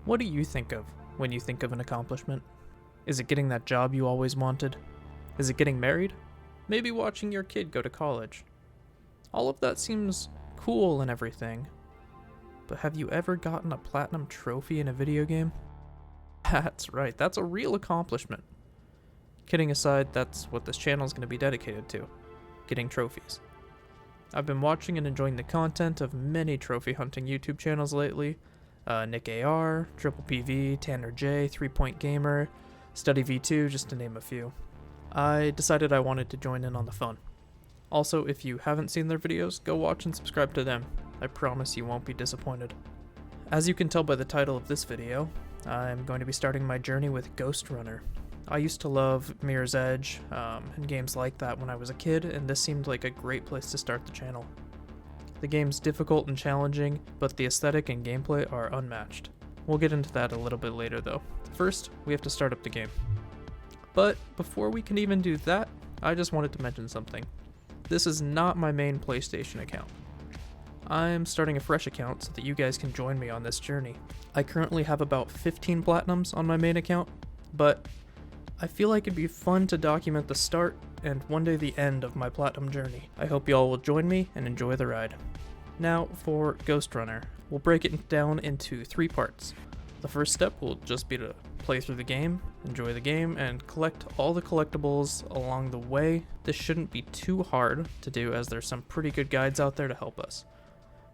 What do you think of when you think of an accomplishment? Is it getting that job you always wanted? Is it getting married? Maybe watching your kid go to college? All of that seems cool and everything, but have you ever gotten a platinum trophy in a video game? That's right, that's a real accomplishment. Kidding aside, that's what this channel is going to be dedicated to, getting trophies. I've been watching and enjoying the content of many trophy hunting YouTube channels lately. Nick AR, Triple PV, Tanner J, 3 Point Gamer, Study V2, just to name a few. I decided I wanted to join in on the fun. Also, if you haven't seen their videos, go watch and subscribe to them. I promise you won't be disappointed. As you can tell by the title of this video, I'm going to be starting my journey with Ghostrunner. I used to love Mirror's Edge and games like that when I was a kid, and this seemed like a great place to start the channel. The game's difficult and challenging, but the aesthetic and gameplay are unmatched. We'll get into that a little bit later though. First, we have to start up the game. But before we can even do that, I just wanted to mention something. This is not my main PlayStation account. I'm starting a fresh account so that you guys can join me on this journey. I currently have about 15 platinums on my main account, but I feel like it'd be fun to document the start and one day the end of my platinum journey. I hope y'all will join me and enjoy the ride. Now for Ghostrunner, we'll break it down into 3 parts. The first step will just be to play through the game, enjoy the game, and collect all the collectibles along the way. This shouldn't be too hard to do as there's some pretty good guides out there to help us.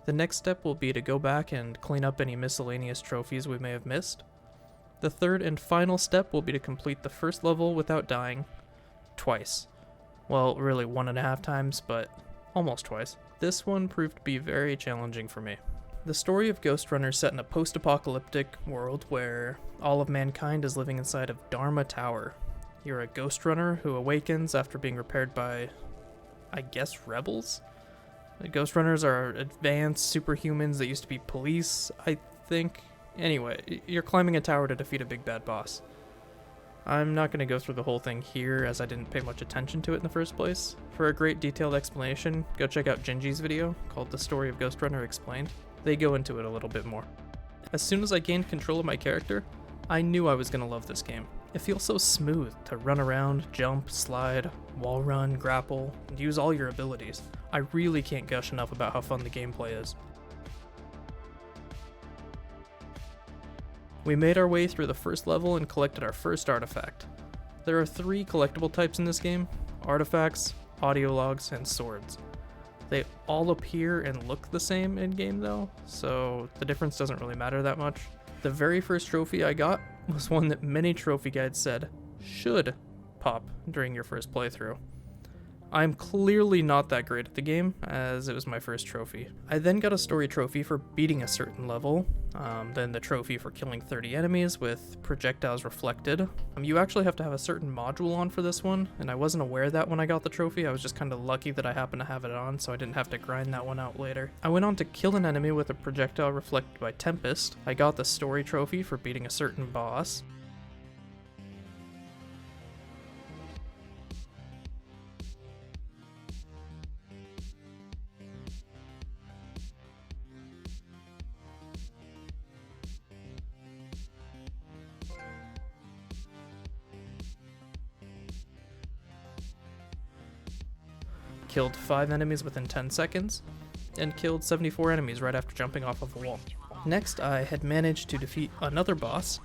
The next step will be to go back and clean up any miscellaneous trophies we may have missed. The third and final step will be to complete the first level without dying twice. Well, really 1.5 times, but almost twice. This one proved to be very challenging for me. The story of Ghostrunner is set in a post-apocalyptic world where all of mankind is living inside of Dharma Tower. You're a Ghostrunner who awakens after being repaired by, I guess, rebels? The Ghostrunners are advanced superhumans that used to be police, I think. Anyway, you're climbing a tower to defeat a big bad boss. I'm not going to go through the whole thing here as I didn't pay much attention to it in the first place. For a great detailed explanation, go check out Gingy's video called The Story of Ghostrunner Explained. They go into it a little bit more. As soon as I gained control of my character, I knew I was going to love this game. It feels so smooth to run around, jump, slide, wall run, grapple, and use all your abilities. I really can't gush enough about how fun the gameplay is. We made our way through the first level and collected our first artifact. There are 3 collectible types in this game: artifacts, audio logs, and swords. They all appear and look the same in-game though, so the difference doesn't really matter that much. The very first trophy I got was one that many trophy guides said should pop during your first playthrough. I'm clearly not that great at the game, as it was my first trophy. I then got a story trophy for beating a certain level, then the trophy for killing 30 enemies with projectiles reflected. You actually have to have a certain module on for this one, and I wasn't aware of that when I got the trophy. I was just kind of lucky that I happened to have it on, so I didn't have to grind that one out later. I went on to kill an enemy with a projectile reflected by Tempest. I got the story trophy for beating a certain boss. Killed 5 enemies within 10 seconds, and killed 74 enemies right after jumping off of a wall. Next, I had managed to defeat another boss.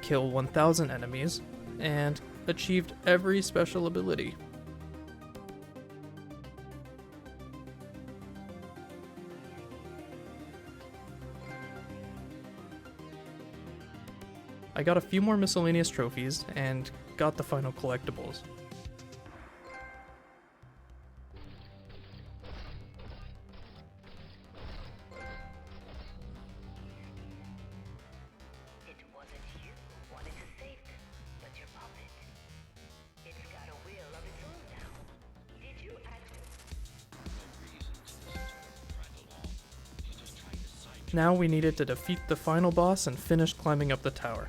Kill 1,000 enemies, and achieved every special ability. I got a few more miscellaneous trophies, and got the final collectibles. Wanted to save them, but your puppet, it's got a will of its own Now we needed to defeat the final boss and finish climbing up the tower.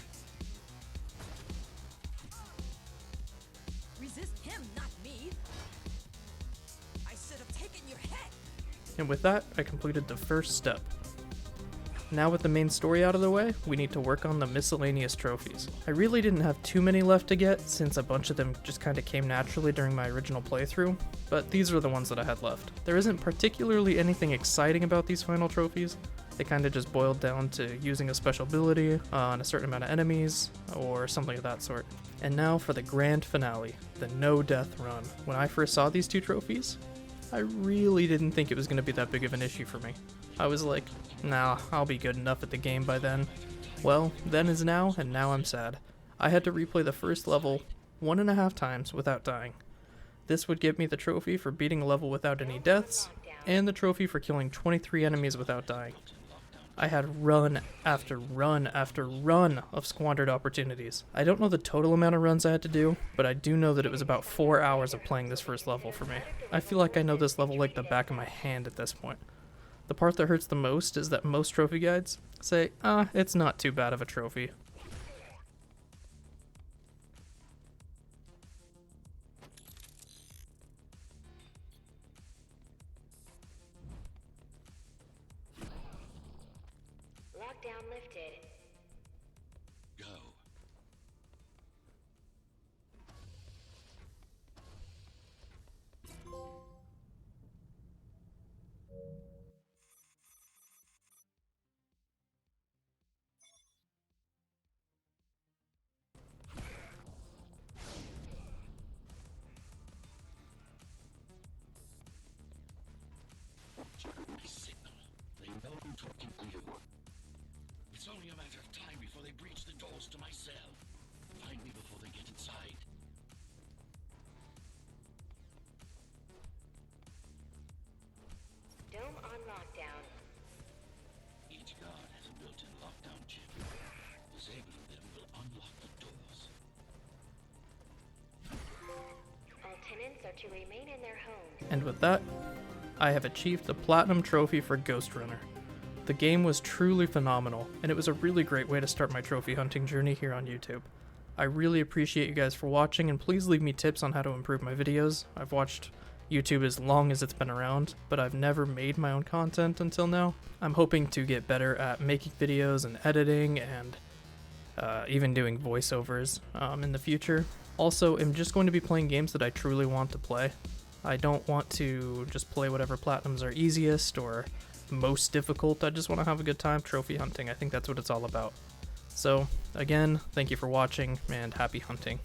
Resist him, not me. I should have taken your head. And with that, I completed the first step. Now with the main story out of the way, we need to work on the miscellaneous trophies. I really didn't have too many left to get, since a bunch of them just kinda came naturally during my original playthrough, but these are the ones that I had left. There isn't particularly anything exciting about these final trophies. They kinda just boiled down to using a special ability on a certain amount of enemies, or something of that sort. And now for the grand finale, the no death run. When I first saw these two trophies, I really didn't think it was going to be that big of an issue for me. I was like, nah, I'll be good enough at the game by then. Well, then is now, and now I'm sad. I had to replay the first level 1.5 times without dying. This would give me the trophy for beating a level without any deaths, and the trophy for killing 23 enemies without dying. I had run after run after run of squandered opportunities. I don't know the total amount of runs I had to do, but I do know that it was about 4 hours of playing this first level for me. I feel like I know this level like the back of my hand at this point. The part that hurts the most is that most trophy guides say, it's not too bad of a trophy. Lockdown lifted. Go. My signal. They know I'm talking to you. It's only a matter of time before they breach the doors to my cell. Find me before they get inside. Dome on lockdown. Each guard has a built-in lockdown chip. Disabling them will unlock the doors. All tenants are to remain in their homes. And with that, I have achieved the Platinum Trophy for Ghostrunner. The game was truly phenomenal, and it was a really great way to start my trophy hunting journey here on YouTube. I really appreciate you guys for watching, and please leave me tips on how to improve my videos. I've watched YouTube as long as it's been around, but I've never made my own content until now. I'm hoping to get better at making videos and editing, and even doing voiceovers in the future. Also, I'm just going to be playing games that I truly want to play. I don't want to just play whatever platinums are easiest or most difficult. I just want to have a good time trophy hunting. I think that's what it's all about. So, again, thank you for watching, and happy hunting.